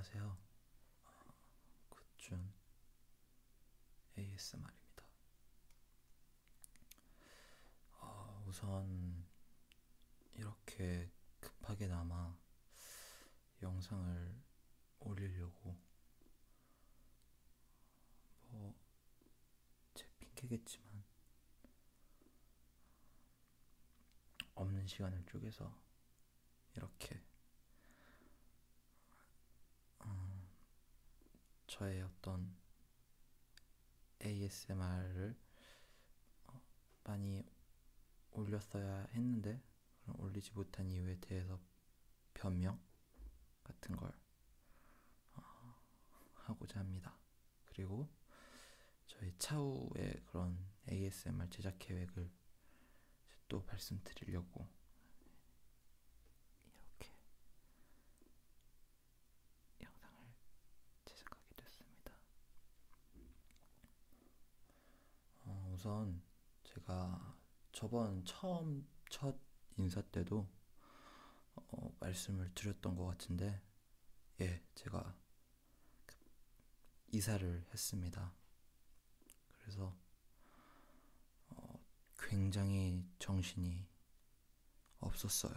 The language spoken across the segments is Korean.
안녕하세요. 굿준 ASMR입니다. 우선 이렇게 급하게나마 영상을 올리려고 뭐 제 핑계겠지만 없는 시간을 쪼개서 이렇게 저의 어떤 ASMR을 많이 올렸어야 했는데 그런 올리지 못한 이유에 대해서 변명 같은 걸 하고자 합니다. 그리고 저희 차후에 그런 ASMR 제작 계획을 또 말씀드리려고 이렇게 영상을 제작하게 됐습니다. 우선 제가 저번 첫 인사 때도 말씀을 드렸던 것 같은데, 예, 제가 이사를 했습니다. 그래서 굉장히 정신이 없었어요.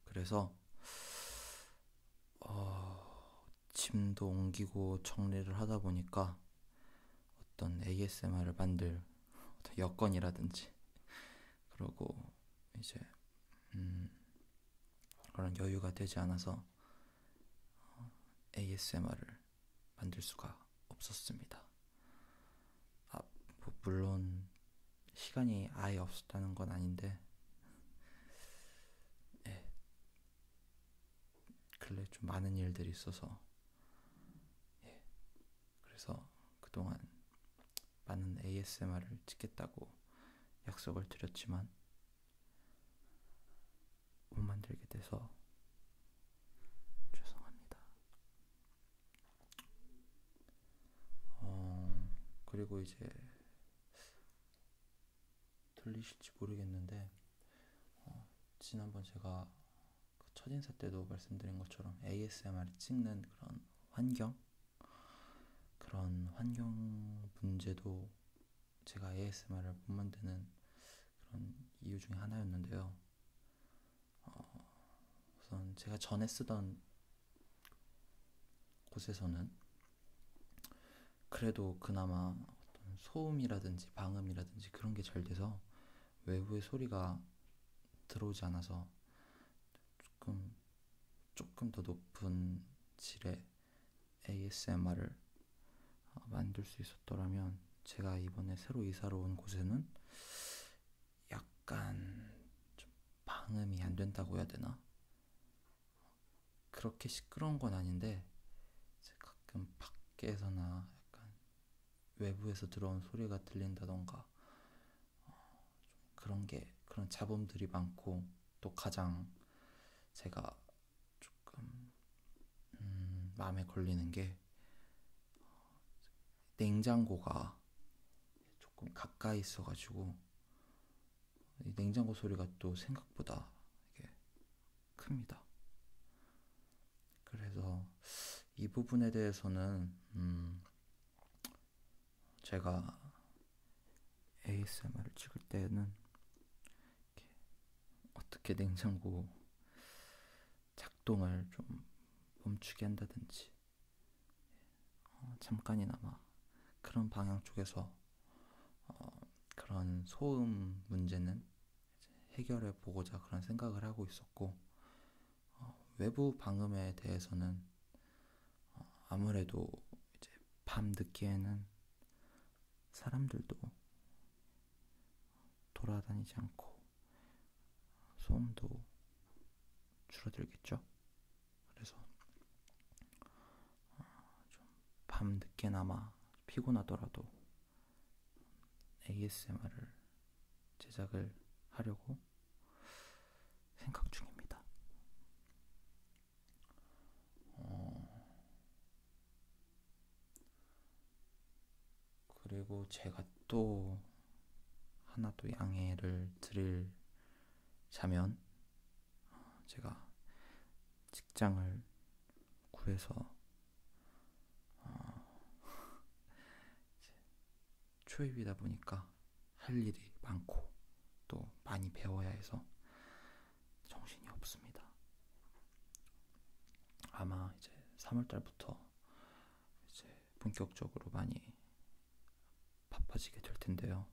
그래서 짐도 옮기고 정리를 하다 보니까 어떤 ASMR을 만들 어떤 여건이라든지 그러고 이제 그런 여유가 되지 않아서 ASMR을 만들 수가 없었습니다. 뭐 물론 시간이 아예 없었다는 건 아닌데, 예, 근래 좀 많은 일들이 있어서, 예, 그래서 그동안 많은 ASMR을 찍겠다고 약속을 드렸지만 못 만들게 돼서 죄송합니다. 그리고 이제 들리실지 모르겠는데, 지난번 제가 그 첫인사 때도 말씀드린 것처럼 ASMR을 찍는 그런 환경 문제도 제가 ASMR을 못 만드는 그런 이유 중에 하나였는데요. 우선 제가 전에 쓰던 곳에서는 그래도 그나마 어떤 소음이라든지 방음이라든지 그런 게 잘 돼서 외부의 소리가 들어오지 않아서 조금 더 높은 질의 ASMR을 만들 수 있었더라면, 제가 이번에 새로 이사를 온 곳에는 약간 좀 방음이 안 된다고 해야 되나? 그렇게 시끄러운 건 아닌데 가끔 밖에서나 약간 외부에서 들어온 소리가 들린다던가 그런 잡음들이 많고, 또 가장 제가 조금 마음에 걸리는 게 냉장고가 조금 가까이 있어가지고 이 냉장고 소리가 또 생각보다 이게 큽니다. 그래서 이 부분에 대해서는 제가 ASMR을 찍을 때는 어떻게 냉장고 작동을 좀 멈추게 한다든지 잠깐이나마 그런 방향 쪽에서 그런 소음 문제는 해결해 보고자 그런 생각을 하고 있었고, 외부 방음에 대해서는 아무래도 이제 밤 늦게에는 사람들도 돌아다니지 않고 소음도 줄어들겠죠. 그래서 밤 늦게나마 피곤하더라도 ASMR을 제작을 하려고 생각 중입니다. 그리고 제가 또 하나 또 양해를 드릴 자면, 제가 직장을 구해서 초입이다 보니까 할 일이 많고 또 많이 배워야 해서 정신이 없습니다. 아마 이제 3월달부터 이제 본격적으로 많이 바빠지게 될 텐데요.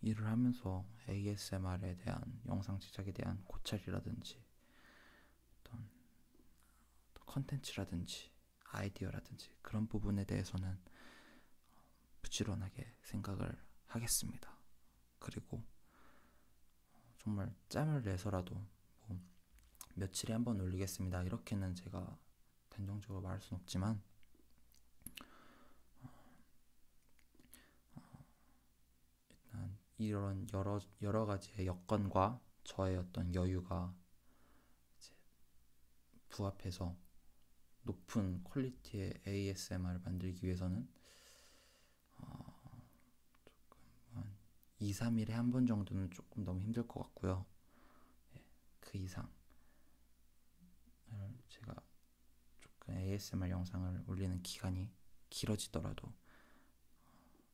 일을 하면서 ASMR에 대한 영상 제작에 대한 고찰이라든지 어떤 컨텐츠라든지 아이디어라든지 그런 부분에 대해서는 부지런하게 생각을 하겠습니다. 그리고 정말 짬을 내서라도 뭐 며칠에 한 번 올리겠습니다, 이렇게는 제가 단정적으로 말할 수는 없지만 일단 이런 여러 가지의 여건과 저의 어떤 여유가 이제 부합해서 높은 퀄리티의 ASMR을 만들기 위해서는 한 2, 3일에 한 번 정도는 조금 너무 힘들 것 같고요. 그 이상 제가 조금 ASMR 영상을 올리는 기간이 길어지더라도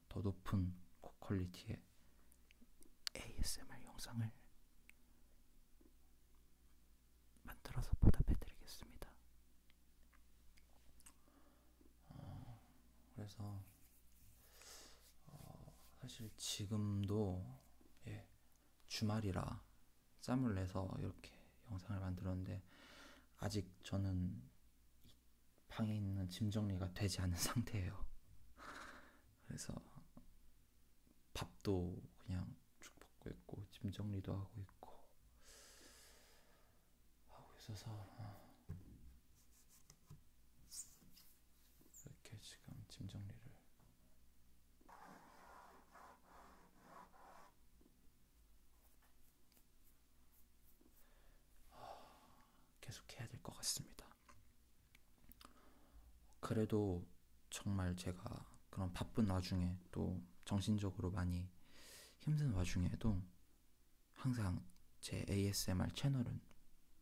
더 높은 고퀄리티의 ASMR 영상을 만들어서 보답해드리겠습니다. 그래서 사실 지금도 주말이라 짬을 내서 이렇게 영상을 만들었는데 아직 저는 방에 있는 짐 정리가 되지 않은 상태예요. 그래서 밥도 그냥 쭉 먹고 있고 짐 정리도 하고 있고 하고 있어서 이렇게 지금 짐 정리를 계속 해야 될 것 같습니다. 그래도 정말 제가 그런 바쁜 와중에 또 정신적으로 많이 힘든 와중에도 항상 제 ASMR 채널은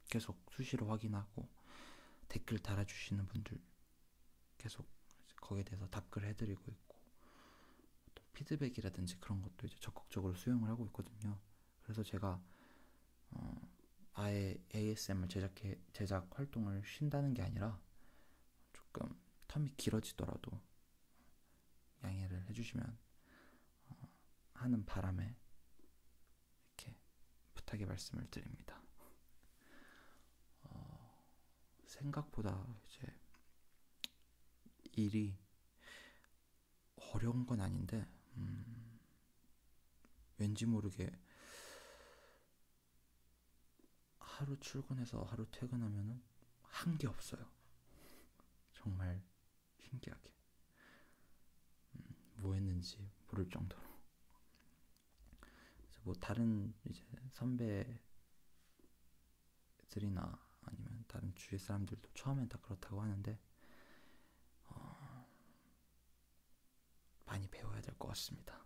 계속 수시로 확인하고 댓글 달아주시는 분들 계속 거기에 대해서 답글 해드리고 있고 또 피드백이라든지 그런 것도 이제 적극적으로 수용을 하고 있거든요. 그래서 제가 아예 ASMR 제작 활동을 쉰다는 게 아니라 조금 텀이 길어지더라도 양해를 해주시면 하는 바람에 이렇게 부탁의 말씀을 드립니다. 생각보다 이제 일이 어려운 건 아닌데 왠지 모르게 하루 출근해서 하루 퇴근하면은 한 게 없어요. 정말 신기하게 뭐 했는지 모를 정도로. 뭐 다른 이제 선배들이나 아니면 다른 주위 사람들도 처음엔 다 그렇다고 하는데 많이 배워야 될 것 같습니다.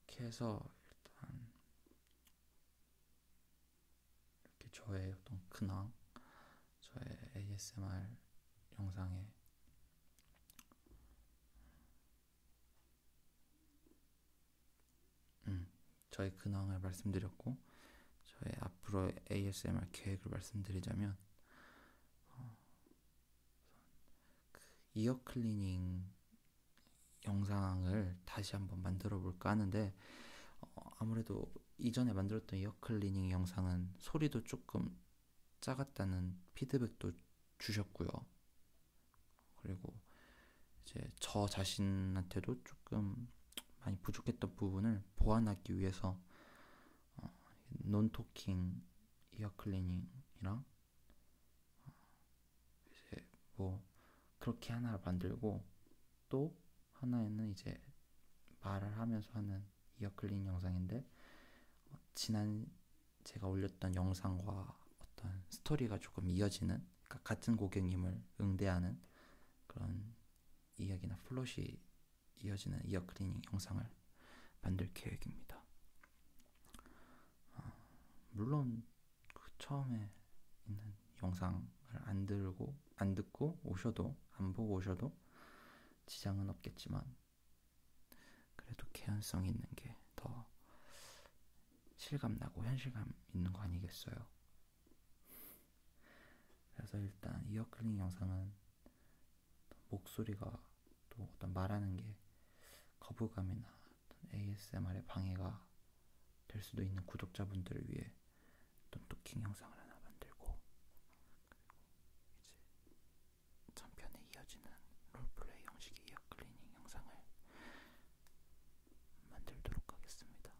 그렇게 해서 일단 이렇게 저의 어떤 근황, 저의 ASMR 영상에 저의 근황을 말씀드렸고 저의 앞으로의 ASMR 계획을 말씀드리자면 이어 클리닝 영상을 다시 한번 만들어 볼까 하는데 아무래도 이전에 만들었던 이어 클리닝 영상은 소리도 조금 작았다는 피드백도 주셨고요. 그리고 이제 저 자신한테도 조금 많이 부족했던 부분을 보완하기 위해서 논토킹 이어 클리닝이랑 이제 뭐 그렇게 하나 만들고 또 하나에는 이제 말을 하면서 하는 이어 클리닝 영상인데 지난 제가 올렸던 영상과 어떤 스토리가 조금 이어지는, 그러니까 같은 고객님을 응대하는 그런 이야기나 플롯이 이어지는 이어 클리닝 영상을 만들 계획입니다. 물론 그 처음에 있는 영상을 안 듣고 오셔도, 안 보고 오셔도 지장은 없겠지만, 그래도 개연성 있는 게 더 실감나고 현실감 있는 거 아니겠어요? 그래서 일단 이어클링 영상은 목소리가, 또 어떤 말하는 게 거부감이나 ASMR의 방해가 될 수도 있는 구독자분들을 위해 어떤 토킹 영상을 하나 만들고, 이제 전편에 이어지는 롤플레이 형식의 이어클리닝 영상을 만들도록 하겠습니다.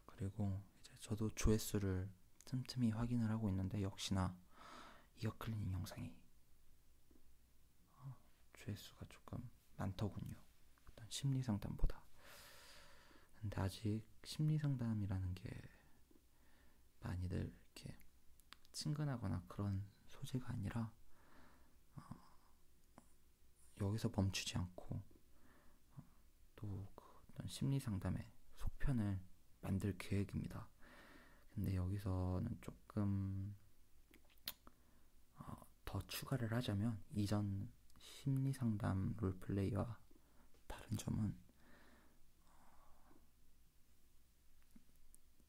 그리고 이제 저도 조회수를 틈틈이 확인을 하고 있는데, 역시나 이어클리닝 영상이 조회수가 조금 많더군요. 일단 심리상담보다. 근데 아직 심리상담이라는 게 많이들 이렇게 친근하거나 그런 소재가 아니라, 여기서 멈추지 않고 또 그 어떤 심리상담의 속편을 만들 계획입니다. 근데 여기서는 조금 더 추가를 하자면, 이전 심리상담 롤플레이와 다른 점은,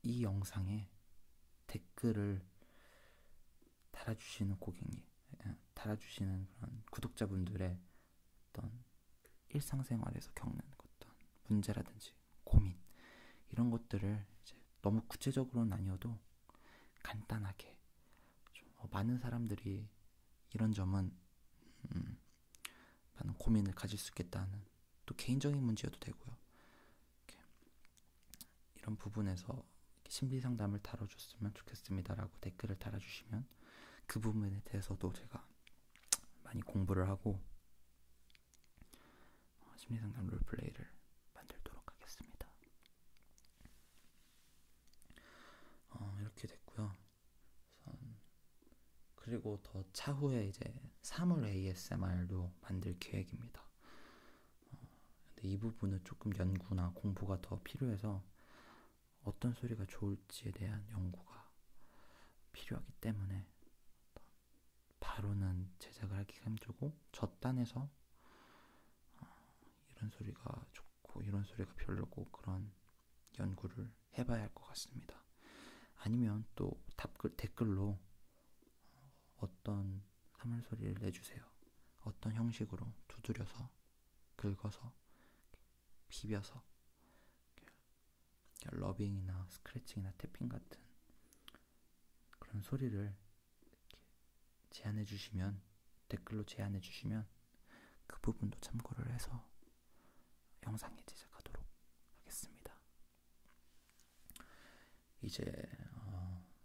이 영상에 댓글을 달아주시는 그런 구독자분들의 어떤 일상생활에서 겪는 어떤 문제라든지 고민, 이런 것들을 이제 너무 구체적으로는 아니어도 간단하게 좀, 많은 사람들이 이런 점은 많은 고민을 가질 수 있겠다는, 또 개인적인 문제여도 되고요. 이런 부분에서 심리 상담을 다뤄줬으면 좋겠습니다라고 댓글을 달아주시면, 그 부분에 대해서도 제가 많이 공부를 하고 심리 상담 롤플레이를 만들도록 하겠습니다. 이렇게 됐고요. 그리고 더 차후에 이제 사물 ASMR도 만들 계획입니다. 근데 이 부분은 조금 연구나 공부가 더 필요해서, 어떤 소리가 좋을지에 대한 연구가 필요하기 때문에 바로는 제작을 하기가 힘들고, 저단에서 이런 소리가 좋고 이런 소리가 별로고 그런 연구를 해봐야 할 것 같습니다. 아니면 또 댓글로 어떤 사물 소리를 내주세요, 어떤 형식으로 두드려서, 긁어서, 비벼서, 러빙이나 스크래칭이나 태핑 같은 그런 소리를 댓글로 제안해 주시면 그 부분도 참고를 해서 영상에 제작하도록 하겠습니다. 이제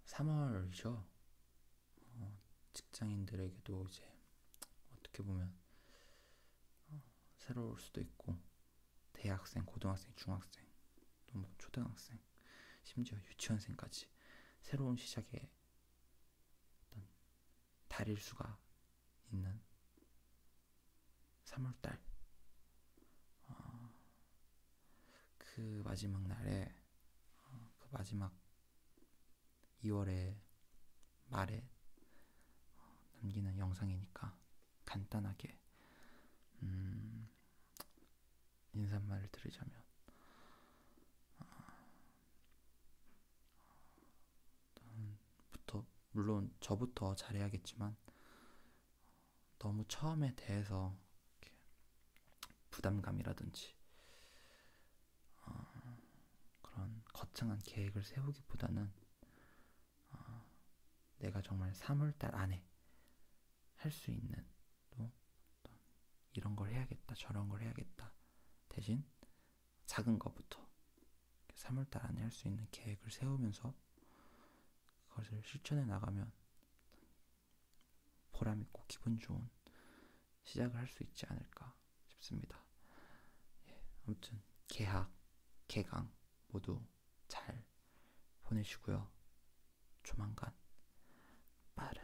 3월이죠. 직장인들에게도 이제 어떻게 보면 새로울 수도 있고, 대학생, 고등학생, 중학생, 또 뭐 초등학생, 심지어 유치원생까지 새로운 시작의 어떤 달일 수가 있는 3월달, 그 마지막 날에, 그 마지막 2월의 말에 남기는 영상이니까 간단하게 인사말을 드리자면, 물론 저부터 잘해야겠지만, 너무 처음에 대해서 부담감이라든지 그런 거창한 계획을 세우기보다는, 내가 정말 3월달 안에 할 수 있는, 또 이런 걸 해야겠다, 저런 걸 해야겠다, 대신 작은 것부터 3월달 안에 할 수 있는 계획을 세우면서 그것을 실천해 나가면 보람있고 기분 좋은 시작을 할 수 있지 않을까 싶습니다. 아무튼 개강 모두 잘 보내시고요. 조만간 빠른